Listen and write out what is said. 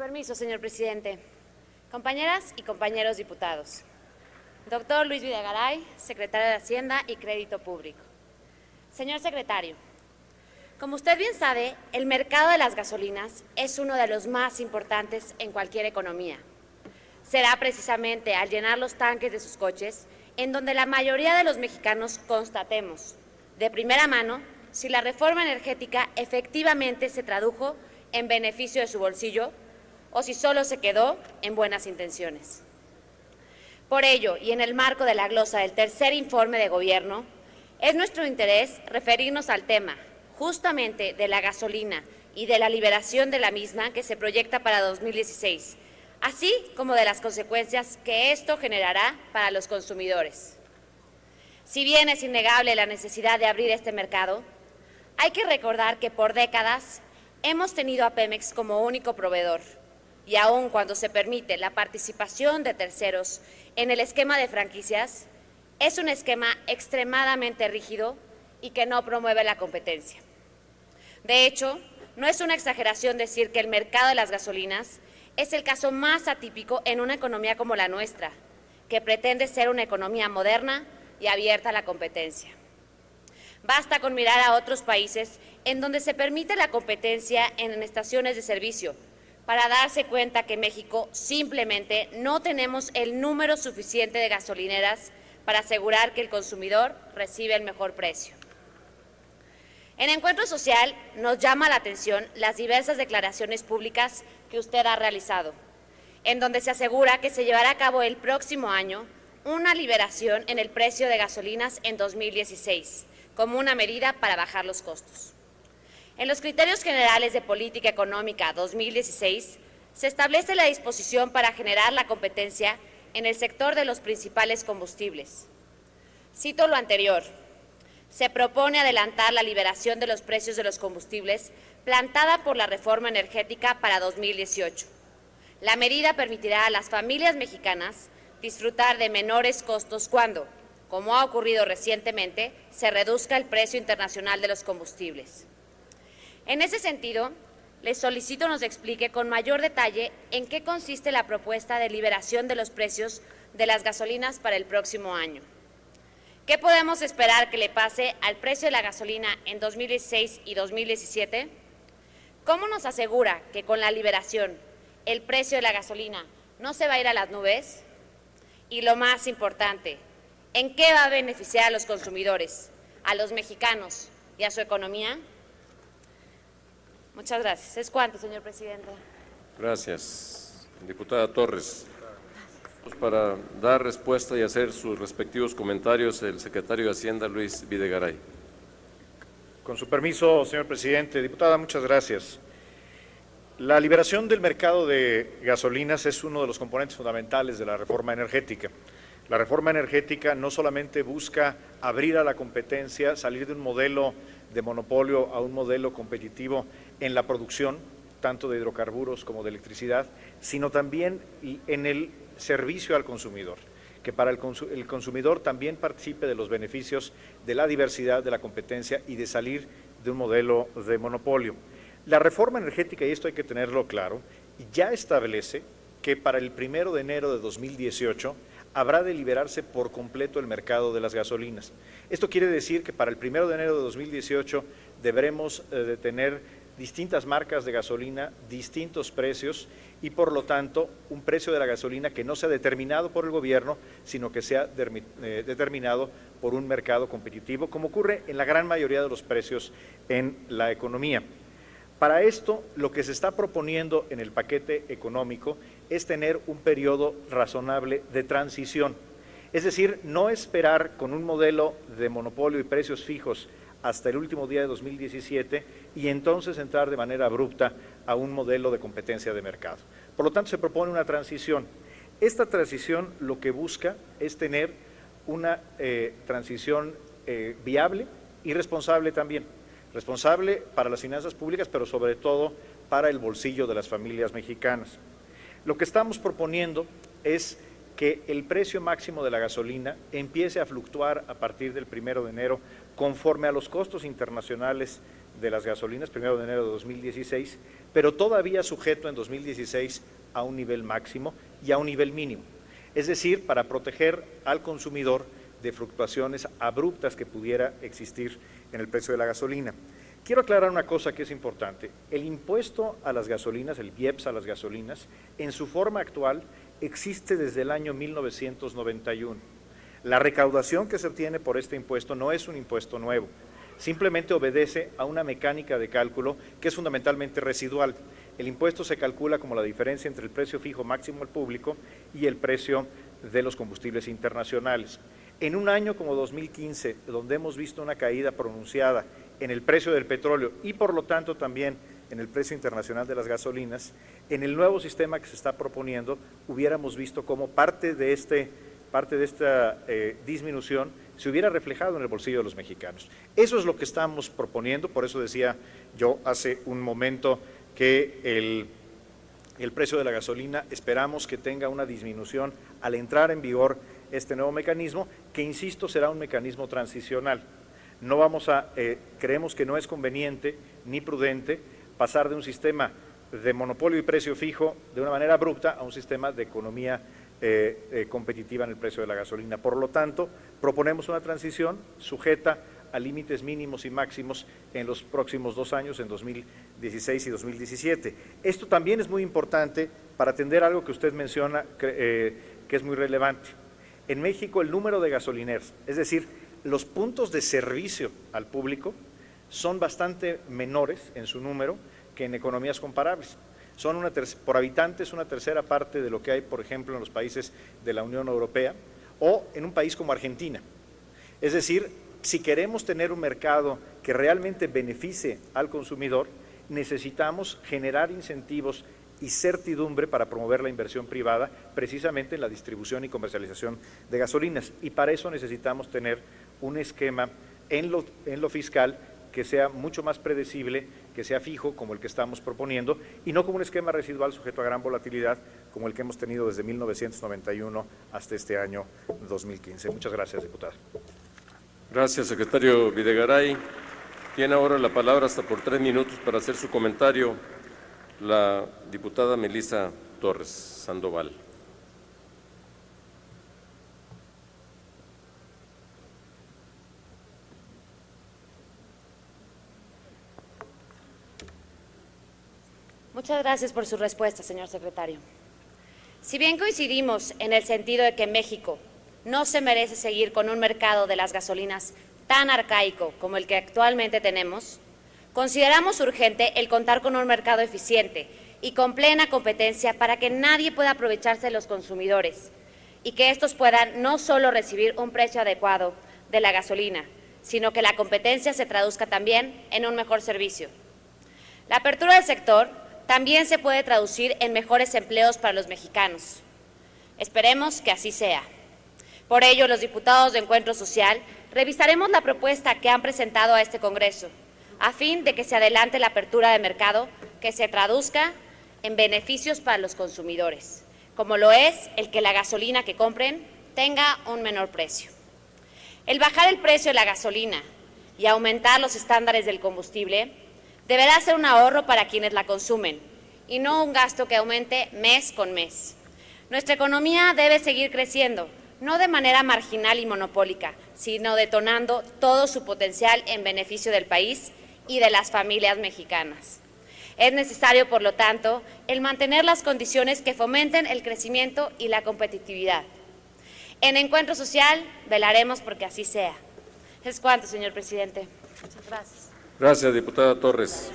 permiso, señor presidente. Compañeras y compañeros diputados. Doctor Luis Videgaray, secretario de Hacienda y Crédito Público. Señor secretario, como usted bien sabe, el mercado de las gasolinas es uno de los más importantes en cualquier economía. Será precisamente al llenar los tanques de sus coches en donde la mayoría de los mexicanos constatemos de primera mano si la reforma energética efectivamente se tradujo en beneficio de su bolsillo o si solo se quedó en buenas intenciones. Por ello, y en el marco de la glosa del tercer informe de gobierno, es nuestro interés referirnos al tema justamente de la gasolina y de la liberación de la misma que se proyecta para 2016, así como de las consecuencias que esto generará para los consumidores. Si bien es innegable la necesidad de abrir este mercado, hay que recordar que por décadas hemos tenido a Pemex como único proveedor y aun cuando se permite la participación de terceros en el esquema de franquicias, es un esquema extremadamente rígido y que no promueve la competencia. De hecho, no es una exageración decir que el mercado de las gasolinas es el caso más atípico en una economía como la nuestra, que pretende ser una economía moderna y abierta a la competencia. Basta con mirar a otros países en donde se permite la competencia en estaciones de servicio para darse cuenta que México simplemente no tenemos el número suficiente de gasolineras para asegurar que el consumidor recibe el mejor precio. En Encuentro Social nos llama la atención las diversas declaraciones públicas que usted ha realizado, en donde se asegura que se llevará a cabo el próximo año una liberación en el precio de gasolinas en 2016, como una medida para bajar los costos. En los criterios generales de política económica 2016 se establece la disposición para generar la competencia en el sector de los principales combustibles. Cito lo anterior. Se propone adelantar la liberación de los precios de los combustibles plantada por la reforma energética para 2018. La medida permitirá a las familias mexicanas disfrutar de menores costos cuando, como ha ocurrido recientemente, se reduzca el precio internacional de los combustibles. En ese sentido, les solicito nos explique con mayor detalle en qué consiste la propuesta de liberación de los precios de las gasolinas para el próximo año. ¿Qué podemos esperar que le pase al precio de la gasolina en 2016 y 2017? ¿Cómo nos asegura que con la liberación el precio de la gasolina no se va a ir a las nubes? Y lo más importante, ¿en qué va a beneficiar a los consumidores, a los mexicanos y a su economía? Muchas gracias. ¿Es cuánto, señor presidente? Gracias. Diputada Torres. Para dar respuesta y hacer sus respectivos comentarios, el secretario de Hacienda, Luis Videgaray. Con su permiso, señor presidente. Diputada, muchas gracias. La liberación del mercado de gasolinas es uno de los componentes fundamentales de la reforma energética. La reforma energética no solamente busca abrir a la competencia, salir de un modelo de monopolio a un modelo competitivo en la producción, tanto de hidrocarburos como de electricidad, sino también en el servicio al consumidor, que para el consumidor también participe de los beneficios de la diversidad, de la competencia y de salir de un modelo de monopolio. La reforma energética, y esto hay que tenerlo claro, ya establece que para el 1 de enero de 2018 habrá de liberarse por completo el mercado de las gasolinas. Esto quiere decir que para el 1 de enero de 2018 deberemos de tener distintas marcas de gasolina, distintos precios y por lo tanto un precio de la gasolina que no sea determinado por el gobierno, sino que sea determinado por un mercado competitivo, como ocurre en la gran mayoría de los precios en la economía. Para esto, lo que se está proponiendo en el paquete económico es tener un periodo razonable de transición, es decir, no esperar con un modelo de monopolio y precios fijos hasta el último día de 2017 y entonces entrar de manera abrupta a un modelo de competencia de mercado. Por lo tanto, se propone una transición. Esta transición lo que busca es tener una transición viable y responsable también. Responsable para las finanzas públicas, pero sobre todo para el bolsillo de las familias mexicanas. Lo que estamos proponiendo es que el precio máximo de la gasolina empiece a fluctuar a partir del 1 de enero conforme a los costos internacionales de las gasolinas, 1 de enero de 2016, pero todavía sujeto en 2016 a un nivel máximo y a un nivel mínimo. Es decir, para proteger al consumidor de fluctuaciones abruptas que pudiera existir en el precio de la gasolina. Quiero aclarar una cosa que es importante. El impuesto a las gasolinas, el IEPS a las gasolinas, en su forma actual existe desde el año 1991. La recaudación que se obtiene por este impuesto no es un impuesto nuevo, simplemente obedece a una mecánica de cálculo que es fundamentalmente residual. El impuesto se calcula como la diferencia entre el precio fijo máximo al público y el precio de los combustibles internacionales. En un año como 2015, donde hemos visto una caída pronunciada en el precio del petróleo y por lo tanto también en el precio internacional de las gasolinas, en el nuevo sistema que se está proponiendo hubiéramos visto cómo parte de esta disminución se hubiera reflejado en el bolsillo de los mexicanos. Eso es lo que estamos proponiendo, por eso decía yo hace un momento que el precio de la gasolina esperamos que tenga una disminución al entrar en vigor este nuevo mecanismo, que insisto será un mecanismo transicional. No creemos que no es conveniente ni prudente pasar de un sistema de monopolio y precio fijo de una manera abrupta a un sistema de economía competitiva en el precio de la gasolina. Por lo tanto, proponemos una transición sujeta a límites mínimos y máximos en los próximos 2 años, en 2016 y 2017. Esto también es muy importante para atender algo que usted menciona que es muy relevante. En México el número de gasolineros, es decir, los puntos de servicio al público son bastante menores en su número que en economías comparables. Son por habitante es una tercera parte de lo que hay, por ejemplo, en los países de la Unión Europea o en un país como Argentina. Es decir, si queremos tener un mercado que realmente beneficie al consumidor, necesitamos generar incentivos y certidumbre para promover la inversión privada precisamente en la distribución y comercialización de gasolinas. Y para eso necesitamos tener un esquema en lo fiscal que sea mucho más predecible, que sea fijo como el que estamos proponiendo y no como un esquema residual sujeto a gran volatilidad como el que hemos tenido desde 1991 hasta este año 2015. Muchas gracias, diputada. Gracias, secretario Videgaray. Tiene ahora la palabra hasta por 3 minutos para hacer su comentario la diputada Melissa Torres Sandoval. Muchas gracias por su respuesta, señor secretario. Si bien coincidimos en el sentido de que México no se merece seguir con un mercado de las gasolinas tan arcaico como el que actualmente tenemos, consideramos urgente el contar con un mercado eficiente y con plena competencia para que nadie pueda aprovecharse de los consumidores y que estos puedan no solo recibir un precio adecuado de la gasolina, sino que la competencia se traduzca también en un mejor servicio. La apertura del sector también se puede traducir en mejores empleos para los mexicanos. Esperemos que así sea. Por ello, los diputados de Encuentro Social revisaremos la propuesta que han presentado a este Congreso, a fin de que se adelante la apertura de mercado que se traduzca en beneficios para los consumidores, como lo es el que la gasolina que compren tenga un menor precio. El bajar el precio de la gasolina y aumentar los estándares del combustible deberá ser un ahorro para quienes la consumen y no un gasto que aumente mes con mes. Nuestra economía debe seguir creciendo, no de manera marginal y monopólica, sino detonando todo su potencial en beneficio del país y de las familias mexicanas. Es necesario, por lo tanto, el mantener las condiciones que fomenten el crecimiento y la competitividad. En Encuentro Social velaremos porque así sea. Es cuanto, señor presidente. Muchas gracias. Gracias, diputada Torres.